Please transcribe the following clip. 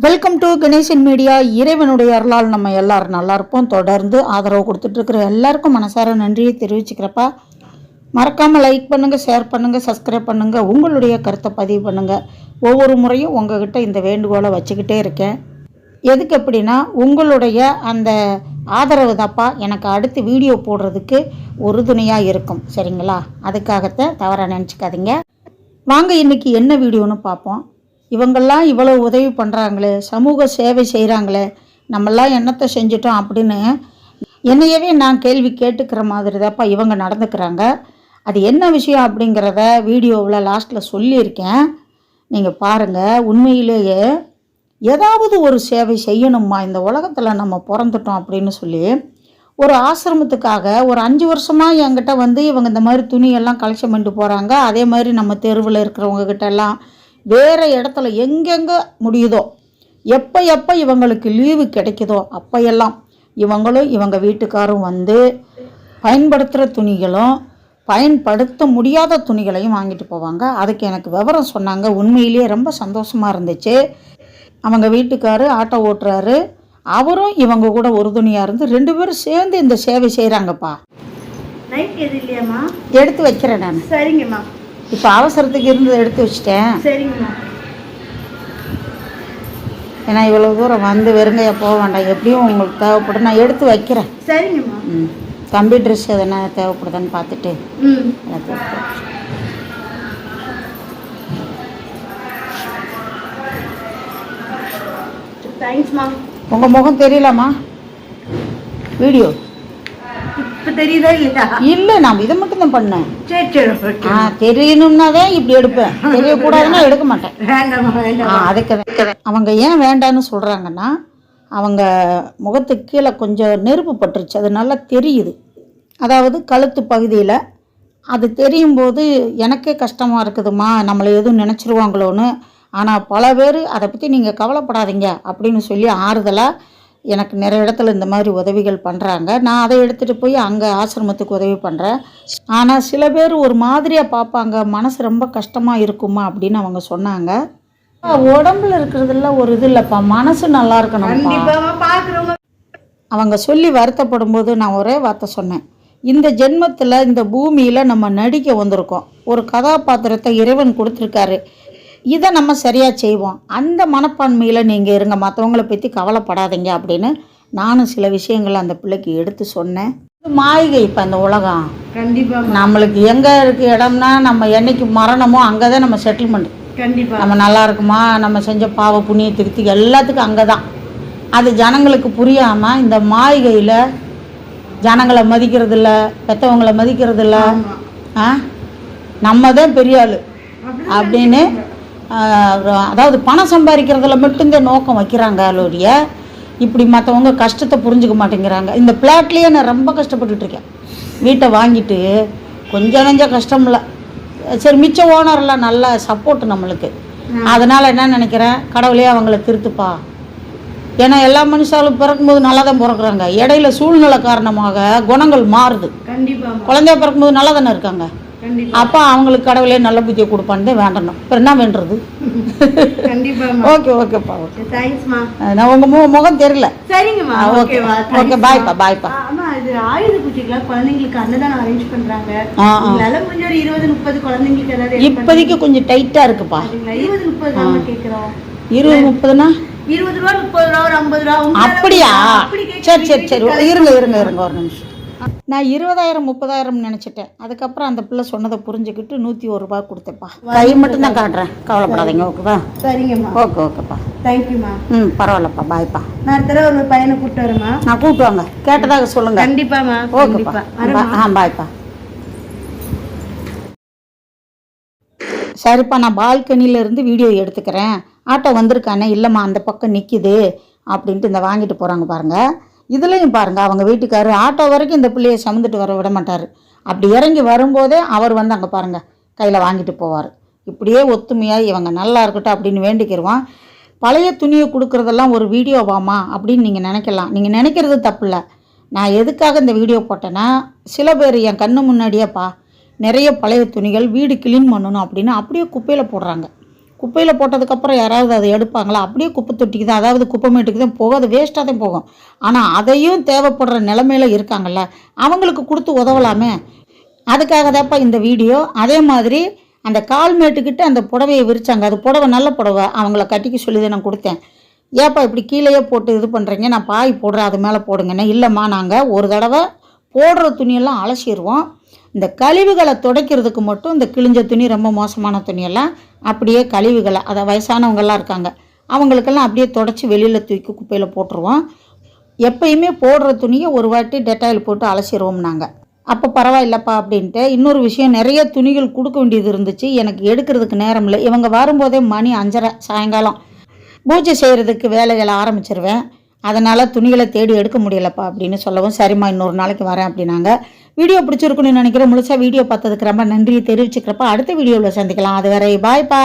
Welcome to Ganesan media. இறைவனுடைய அருளால் நம்ம எல்லாரும் நல்லா இருப்போம். தொடர்ந்து ஆதரவு கொடுத்துட்ருக்குற எல்லாருக்கும் மனசார நன்றியை தெரிவிச்சுக்கிறப்பா. மறக்காமல் லைக் பண்ணுங்கள், ஷேர் பண்ணுங்கள், சப்ஸ்கிரைப் பண்ணுங்கள், உங்களுடைய கருத்தை பதிவு பண்ணுங்கள். ஒவ்வொரு முறையும் உங்ககிட்ட இந்த வேண்டுகோளை வச்சுக்கிட்டே இருக்கேன். எதுக்கு அப்படின்னா உங்களுடைய அந்த ஆதரவு தான்ப்பா எனக்கு அடுத்து வீடியோ போடுறதுக்கு உறுதுணையாக இருக்கும். சரிங்களா? அதுக்காகத்தான் தவறாக நினச்சிக்காதீங்க. வாங்க இன்றைக்கி என்ன வீடியோன்னு பார்ப்போம். இவங்கெல்லாம் இவ்வளோ உதவி பண்ணுறாங்களே, சமூக சேவை செய்கிறாங்களே, நம்மெல்லாம் என்னத்தை செஞ்சிட்டோம் அப்படின்னு என்னையவே நான் கேள்வி கேட்டுக்கிற மாதிரி தான்ப்பா இவங்க நடந்துக்கிறாங்க. அது என்ன விஷயம் அப்படிங்கிறத வீடியோவில் லாஸ்ட்டில் சொல்லியிருக்கேன், நீங்கள் பாருங்கள். உண்மையிலேயே ஏதாவது ஒரு சேவை செய்யணுமா இந்த உலகத்தில் நம்ம பிறந்துட்டோம் அப்படின்னு சொல்லி ஒரு ஆசிரமத்துக்காக ஒரு 5 வருஷமாக என்கிட்ட இவங்க இந்த மாதிரி துணியெல்லாம் கலெக்ஷன் பண்ணிட்டு போகிறாங்க. அதே மாதிரி நம்ம தெருவில் இருக்கிறவங்கக்கிட்ட எல்லாம் வேறு இடத்துல எங்கெங்கே முடியுதோ, எப்போ இவங்களுக்கு லீவு கிடைக்குதோ அப்பையெல்லாம் இவங்களும் இவங்க வீட்டுக்காரும் பயன்படுத்துகிற துணிகளும் பயன்படுத்த முடியாத துணிகளையும் வாங்கிட்டு போவாங்க. அதுக்கு எனக்கு விவரம் சொன்னாங்க. உண்மையிலேயே ரொம்ப சந்தோஷமாக இருந்துச்சு. அவங்க வீட்டுக்காரு ஆட்டோ ஓட்டுறாரு, அவரும் இவங்க கூட உறுதுணையாக இருந்து 2 பேரும் சேர்ந்து இந்த சேவை செய்கிறாங்கப்பா. லைட் எது இல்லையாம்மா? எடுத்து வைக்கிறேன் நான். சரிங்கம்மா. இப்போ அவசரத்துக்கு இருந்து எடுத்து வச்சிட்டேன். சரிங்கம்மா. ஏன்னா இவ்வளோ தூரம் வெறுங்கையா போக வேண்டாம், எப்படியும் உங்களுக்கு தேவைப்படும், நான் எடுத்து வைக்கிறேன். சரிங்கம்மா. தம்பி ட்ரெஸ் எதனா தேவைப்படுதான்னு பார்த்துட்டு தேங்க்ஸ்மா. உங்கள் முகம் தெரியலாமா வீடியோ? இப்போ தெரியுதா இல்லையா? இல்லை, நான் இதை மட்டும் தான் பண்ணேன். சரி சரி. தெரியணும்னா தான் இப்படி எடுப்பேன், தெரியக்கூடாதுன்னா எடுக்க மாட்டேன். வேண்டாம்மா. அதுக்கு அவங்க ஏன் வேண்டான்னு சொல்கிறாங்கன்னா, அவங்க முகத்துக்கு கீழே கொஞ்சம் நெருப்பு பட்டுருச்சு, அது நல்லா தெரியுது. அதாவது கழுத்து பகுதியில் அது தெரியும் போது எனக்கே கஷ்டமாக இருக்குதுமா, நம்மளை எதுவும் நினச்சிருவாங்களோன்னு. ஆனால் பல பேர் அதை பற்றி நீங்கள் கவலைப்படாதீங்க அப்படின்னு சொல்லி ஆறுதலாக எனக்கு நிறைய இடத்துல இந்த மாதிரி உதவிகள் பண்ணுறாங்க. நான் அதை எடுத்துகிட்டு போய் அங்கே ஆசிரமத்துக்கு உதவி பண்ணுறேன். ஆனால் சில பேர் ஒரு மாதிரியாக பார்ப்பாங்க, மனசு ரொம்ப கஷ்டமாக இருக்குமா அப்படின்னு அவங்க சொன்னாங்க. உடம்புல இருக்கிறதுல ஒரு இது இல்லைப்பா, மனசு நல்லா இருக்கணும். அவங்க சொல்லி வருத்தப்படும் போது நான் ஒரே வார்த்தை சொன்னேன், இந்த ஜென்மத்தில் இந்த பூமியில் நம்ம நடிக்க வந்திருக்கோம். ஒரு கதாபாத்திரத்தை இறைவன் கொடுத்துருக்காரு, இதை நம்ம சரியாக செய்வோம். அந்த மனப்பான்மையில் நீங்கள் இருங்க, மற்றவங்களை பற்றி கவலைப்படாதீங்க அப்படின்னு நானும் சில விஷயங்களை அந்த பிள்ளைக்கு எடுத்து சொன்னேன். மாளிகை இப்போ இந்த உலகம் கண்டிப்பாக நம்மளுக்கு எங்கே இருக்குது இடம்னா, நம்ம என்னைக்கு மரணமோ அங்கே தான் நம்ம செட்டில்மெண்ட். கண்டிப்பாக நம்ம நல்லா இருக்குமா, நம்ம செஞ்ச பாவ புண்ணியத்துக்கு எல்லாத்துக்கும் அங்கே தான். அது ஜனங்களுக்கு புரியாமல் இந்த மாளிகையில் ஜனங்களை மதிக்கிறதில்ல, பெற்றவங்களை மதிக்கிறதில்ல, நம்ம தான் பெரிய ஆள் அப்படின்னு, அதாவது பணம் சம்பாதிக்கிறதுல மட்டும்தான் நோக்கம் வைக்கிறாங்க. அலோடைய இப்படி மற்றவங்க கஷ்டத்தை புரிஞ்சுக்க மாட்டேங்கிறாங்க. இந்த பிளாட்லேயே நான் ரொம்ப கஷ்டப்பட்டுட்ருக்கேன். வீட்டை வாங்கிட்டு கொஞ்சம் நெஞ்சம் கஷ்டம் இல்லை, சரி மிச்ச ஓனர்லாம் நல்ல சப்போர்ட்டு நம்மளுக்கு. அதனால் என்ன நினைக்கிறேன், கடவுளே அவங்கள திருத்துப்பா. ஏன்னா எல்லா மனுஷாலும் பிறக்கும்போது நல்லா தான் பிறக்குறாங்க, இடையில சூழ்நிலை காரணமாக குணங்கள் மாறுது. குழந்தைய பிறக்கும்போது நல்லா தானே இருக்காங்க. அப்போ அவங்களுக்கு கடவுளே நல்ல புத்தியை கொடுப்பான்னு தான் வேண்டணும். இப்போ என்ன வேண்டுறது? ஓகே ஓகேப்பா, ஓகே தேங்க்ஸ்மா. நான் உங்கள் முகம் தெரியல. சரிங்கம்மா. ஓகே ஓகே, பாய்ப்பா பாய்ப்பா. இது ஆயுத பூஜைக்கு குழந்தைங்களுக்கு அன்னதானம் அரேஞ்ச் பண்ணுறாங்க. உங்களால முடிஞ்ச ஒரு 20-30 குழந்தைங்களுக்கு ஏதாவது? இப்போதைக்கு கொஞ்சம் டைட்டாக இருக்குப்பா. 20-30 கேட்குறோம். 20-30னா 20 ரூபா, 30 ரூபா, ஒரு 50 ரூபா. அப்படியா? சரி சரி சரி, இருங்க ஒரு நிமிஷம். நான் 20,000-30,000 நினச்சிட்டேன். அதுக்கப்புறம் அந்த பிள்ளை சொன்னதை புரிஞ்சுக்கிட்டு 101 ரூபா கொடுத்தேப்பா. கை மட்டும் தான் காட்டுறேன், கவலைப்படாதீங்க. ஓகேவா? சரிங்கம்மா. ஓகே ஓகேப்பா, தேங்க்யூம்மா. பரவாயில்லப்பா, பாய்ப்பா. நான் அடுத்த ஒரு பையனை கூப்பிட்டு வரேம்மா. நான் கூப்பிட்டு வாங்க, கேட்டதாக சொல்லுங்க. கண்டிப்பாம்மா. ஓகேப்பா, பாய்ப்பா. சரிப்பா, நான் பால்கனியிலேருந்து வீடியோ எடுத்துக்கிறேன். ஆட்டோ வந்திருக்கானே, இல்லைம்மா அந்த பக்கம் நிற்கிது அப்படின்ட்டு இந்த வாங்கிட்டு போகிறாங்க பாருங்கள். இதுலேயும் பாருங்கள், அவங்க வீட்டுக்காரு ஆட்டோ வரைக்கும் இந்த பிள்ளையை சுமந்துட்டு வர விட மாட்டார். அப்படி இறங்கி வரும்போதே அவர் அங்கே பாருங்கள் கையில் வாங்கிட்டு போவார். இப்படியே ஒத்துமையாக இவங்க நல்லா இருக்கட்டும் அப்படின்னு வேண்டிக்கிடுவான். பழைய துணியை கொடுக்குறதெல்லாம் ஒரு வீடியோவாமா அப்படின்னு நீங்கள் நினைக்கலாம். நீங்கள் நினைக்கிறது தப்பு இல்லை. நான் எதுக்காக இந்த வீடியோ போட்டேன்னா, சில பேர் என் கண்ணு முன்னாடியேப்பா நிறைய பழைய துணிகள் வீடு கிளீன் பண்ணணும் அப்படின்னு அப்படியே குப்பையில் போடுறாங்க. குப்பையில் போட்டதுக்கப்புறம் யாராவது அதை எடுப்பாங்களா? அப்படியே குப்பை தொட்டிக்கு தான், அதாவது குப்பை மேட்டுக்கு தான் போகும், அது வேஸ்ட்டாக தான் போகும். ஆனால் அதையும் தேவைப்படுற நிலமையில இருக்காங்கல்ல, அவங்களுக்கு கொடுத்து உதவலாமே. அதுக்காக தான்ப்பா இந்த வீடியோ. அதே மாதிரி அந்த கால்மேட்டுக்கிட்ட அந்த புடவையை விரிச்சாங்க, அது புடவை நல்ல புடவை, அவங்கள கட்டிக்க சொல்லி தான் நான் கொடுத்தேன். ஏப்பா இப்படி கீழேயே போட்டு இது பண்ணுறீங்க, நான் பாய் போடுறேன் அது மேலே போடுங்கண்ணே. இல்லைம்மா, நாங்கள் ஒரு தடவை போடுற துணியெல்லாம் அலசிடுவோம், இந்த கழிவுகளை துடைக்கிறதுக்கு மட்டும் இந்த கிழிஞ்ச துணி, ரொம்ப மோசமான துணியெல்லாம் அப்படியே கழிவுகளை, அதை வயசானவங்கெல்லாம் இருக்காங்க அவங்களுக்கெல்லாம் அப்படியே தொடச்சி வெளியில் தூக்கி குப்பையில் போட்டுருவோம். எப்பயுமே போடுற துணியை ஒரு வாட்டி டெட்டாயில் போட்டு அலசிடுவோம் நாங்கள். அப்போ பரவாயில்லப்பா அப்படின்ட்டு. இன்னொரு விஷயம், நிறைய துணிகள் கொடுக்க வேண்டியது இருந்துச்சு, எனக்கு எடுக்கிறதுக்கு நேரம் இல்லை. இவங்க வரும்போதே மணி 5:30 சாயங்காலம். பூஜை செய்கிறதுக்கு வேலைகளை ஆரம்பிச்சிருவேன், அதனால் துணிகளை தேடி எடுக்க முடியலப்பா அப்படின்னு சொல்லவும், சரிம்மா இன்னொரு நாளைக்கு வரேன் அப்படின்னாங்க. வீடியோ பிடிச்சிருக்குன்னு நினைக்கிறேன். முழுசாக வீடியோ பார்த்ததுக்கு ரொம்ப நன்றியை தெரிவிச்சுக்கிறப்ப அடுத்த வீடியோவில் சந்திக்கலாம். அது வரை பாய்ப்பா.